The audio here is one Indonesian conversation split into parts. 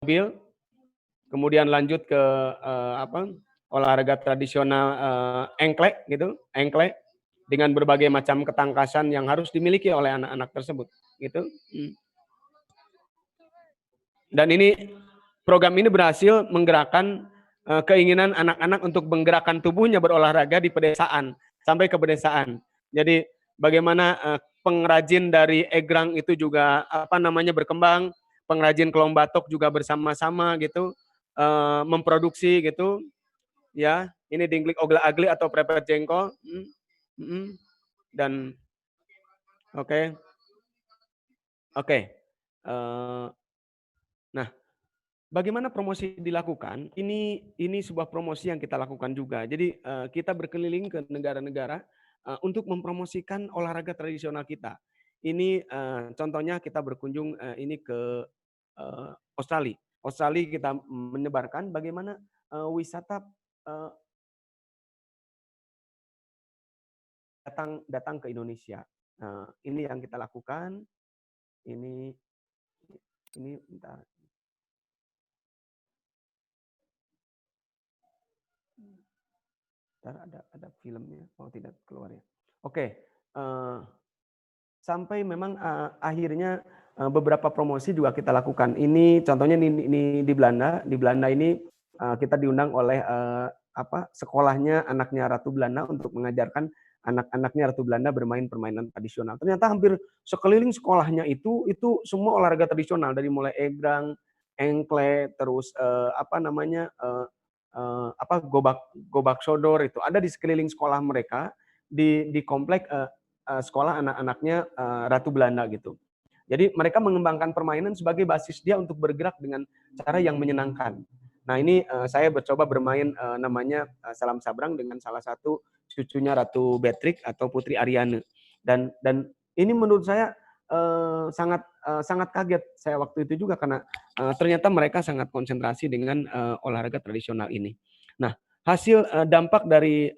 mobil, kemudian lanjut ke, apa, olahraga tradisional, engklek gitu, engklek, dengan berbagai macam ketangkasan yang harus dimiliki oleh anak-anak tersebut, gitu. Dan ini program ini berhasil menggerakkan, keinginan anak-anak untuk menggerakkan tubuhnya berolahraga di pedesaan, sampai ke pedesaan. Jadi bagaimana, pengrajin dari egrang itu juga, apa namanya, berkembang, pengrajin kelong batok juga bersama-sama gitu, memproduksi gitu, ya. Ini dingklik oglak-aglik atau prepet jengkol, mhm, dan oke, oke, nah, bagaimana promosi dilakukan? Ini sebuah promosi yang kita lakukan juga. Jadi, kita berkeliling ke negara-negara, untuk mempromosikan olahraga tradisional kita. Ini, contohnya kita berkunjung, ini ke, Australia. Australia kita menyebarkan bagaimana, wisata, eee, datang datang ke Indonesia. Ini yang kita lakukan, ini bentar. Entar ada filmnya, oh tidak keluar ya. Oke, sampai memang, akhirnya, beberapa promosi juga kita lakukan. Ini contohnya ini di Belanda. Di Belanda ini, kita diundang oleh, apa, sekolahnya anaknya Ratu Belanda untuk mengajarkan anak-anaknya Ratu Belanda bermain permainan tradisional. Ternyata hampir sekeliling sekolahnya itu semua olahraga tradisional, dari mulai egrang, engklek, terus, apa namanya, apa, gobak sodor itu ada di sekeliling sekolah mereka, di komplek, sekolah anak-anaknya, Ratu Belanda gitu. Jadi mereka mengembangkan permainan sebagai basis dia untuk bergerak dengan cara yang menyenangkan. Nah ini, saya mencoba bermain, namanya, salam sabrang dengan salah satu cucunya Ratu Beatrix atau Putri Ariane. Dan ini menurut saya, sangat kaget saya waktu itu juga karena, ternyata mereka sangat konsentrasi dengan, olahraga tradisional ini. Nah, hasil, dampak dari,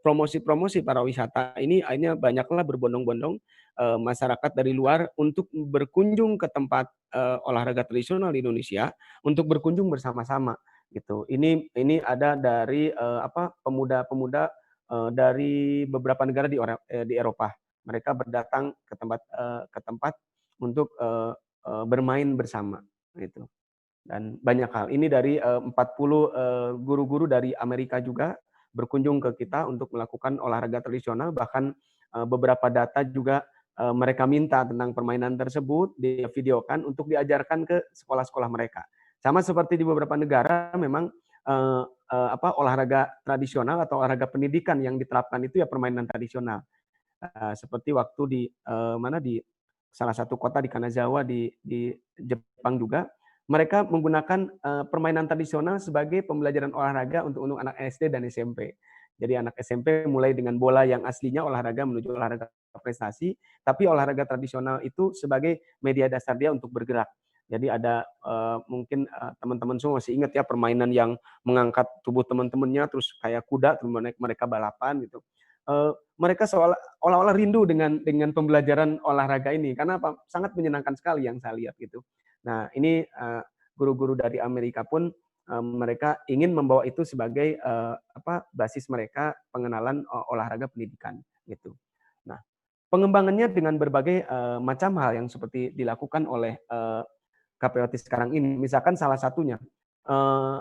promosi-promosi pariwisata ini akhirnya banyaklah berbondong-bondong, masyarakat dari luar untuk berkunjung ke tempat, olahraga tradisional di Indonesia, untuk berkunjung bersama-sama, gitu. Ini ada dari, apa, pemuda-pemuda, dari beberapa negara di Eropa. Mereka berdatang ke tempat untuk, bermain bersama, gitu. Dan banyak hal. Ini dari, 40, guru-guru dari Amerika juga berkunjung ke kita untuk melakukan olahraga tradisional, bahkan, beberapa data juga, mereka minta tentang permainan tersebut, divideokan untuk diajarkan ke sekolah-sekolah mereka. Sama seperti di beberapa negara memang, eee apa, olahraga tradisional atau olahraga pendidikan yang diterapkan itu ya permainan tradisional. Seperti waktu di, di salah satu kota di Kanazawa di Jepang juga, mereka menggunakan, permainan tradisional sebagai pembelajaran olahraga untuk anak SD dan SMP. Jadi anak SMP mulai dengan bola yang aslinya olahraga menuju olahraga prestasi, tapi olahraga tradisional itu sebagai media dasar dia untuk bergerak. Jadi ada, mungkin, teman-teman semua masih ingat ya permainan yang mengangkat tubuh teman-temannya, terus kayak kuda, terus mereka balapan gitu. Mereka seolah-olah rindu dengan pembelajaran olahraga ini, karena apa, sangat menyenangkan sekali yang saya lihat gitu. Nah ini, guru-guru dari Amerika pun, mereka ingin membawa itu sebagai, apa, basis mereka pengenalan olahraga pendidikan, gitu. Nah, pengembangannya dengan berbagai, macam hal yang seperti dilakukan oleh, KPOT sekarang ini. Misalkan salah satunya,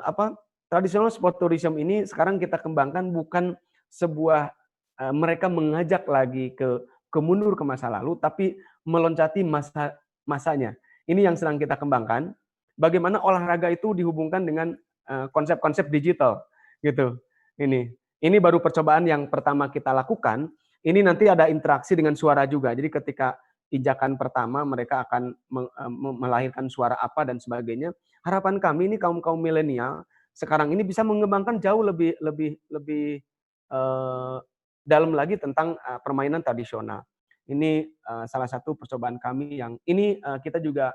apa, traditional sport tourism ini sekarang kita kembangkan bukan sebuah, mereka mengajak lagi ke mundur ke masa lalu, tapi meloncati masanya. Ini yang sedang kita kembangkan, bagaimana olahraga itu dihubungkan dengan, konsep-konsep digital, gitu. Ini baru percobaan yang pertama kita lakukan, ini nanti ada interaksi dengan suara juga. Jadi ketika pijakan pertama mereka akan melahirkan suara apa dan sebagainya. Harapan kami ini kaum-kaum milenial sekarang ini bisa mengembangkan jauh lebih lebih lebih, eee, dalam lagi tentang, permainan tradisional. Ini, salah satu percobaan kami yang ini, kita juga,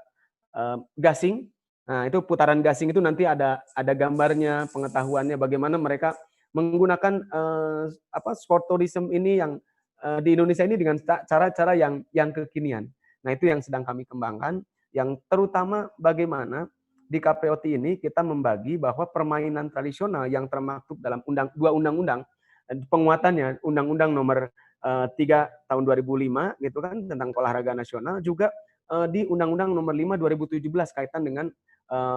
gasing. Nah, itu putaran gasing itu nanti ada gambarnya, pengetahuannya, bagaimana mereka menggunakan, apa, sport tourism ini yang, di Indonesia ini dengan cara-cara yang kekinian. Nah, itu yang sedang kami kembangkan, yang terutama bagaimana di KPOT ini kita membagi bahwa permainan tradisional yang termaktub dalam dua undang-undang, penguatannya Undang-Undang Nomor 3 Tahun 2005 gitu kan tentang olahraga nasional, juga di Undang-Undang Nomor 5 2017 kaitan dengan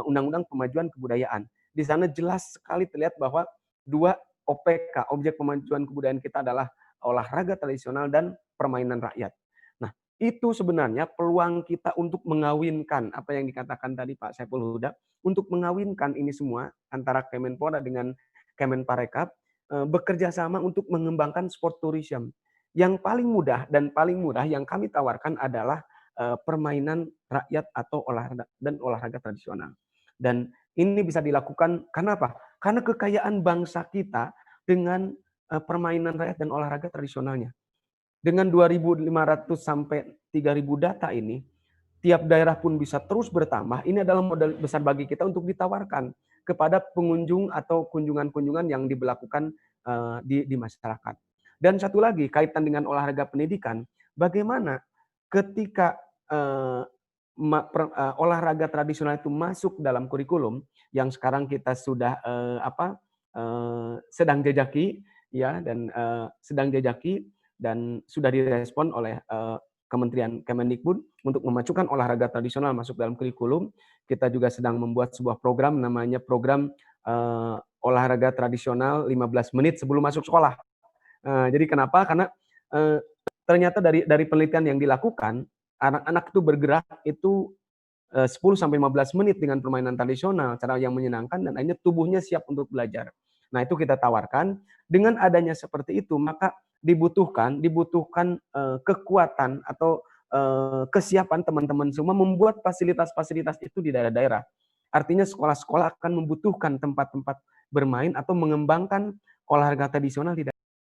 Undang-Undang Pemajuan Kebudayaan. Di sana jelas sekali terlihat bahwa dua OPK, objek pemajuan kebudayaan kita adalah olahraga tradisional dan permainan rakyat. Nah, itu sebenarnya peluang kita untuk mengawinkan apa yang dikatakan tadi Pak Saiful Huda, untuk mengawinkan ini semua antara Kemenpora dengan Kemenparekraf, bekerja sama untuk mengembangkan sport tourism. Yang paling mudah dan paling murah yang kami tawarkan adalah permainan rakyat atau olahraga tradisional. Dan ini bisa dilakukan karena apa? Karena kekayaan bangsa kita dengan permainan rakyat dan olahraga tradisionalnya. Dengan 2.500 sampai 3.000 data ini, tiap daerah pun bisa terus bertambah. Ini adalah modal besar bagi kita untuk ditawarkan kepada pengunjung atau kunjungan-kunjungan yang diberlakukan di masyarakat. Dan satu lagi kaitan dengan olahraga pendidikan, bagaimana ketika olahraga tradisional itu masuk dalam kurikulum yang sekarang kita sudah sedang jajaki ya, dan sedang jajaki dan sudah direspon oleh Kementerian Kemendikbud untuk memajukan olahraga tradisional masuk dalam kurikulum. Kita juga sedang membuat sebuah program namanya program olahraga tradisional 15 menit sebelum masuk sekolah. Jadi kenapa? Karena ternyata dari penelitian yang dilakukan, anak-anak itu bergerak itu 10 sampai 15 menit dengan permainan tradisional, cara yang menyenangkan dan akhirnya tubuhnya siap untuk belajar. Nah, itu kita tawarkan. Dengan adanya seperti itu, maka dibutuhkan kekuatan atau kesiapan teman-teman semua membuat fasilitas-fasilitas itu di daerah-daerah. Artinya sekolah-sekolah akan membutuhkan tempat-tempat bermain atau mengembangkan olahraga tradisional di daerah.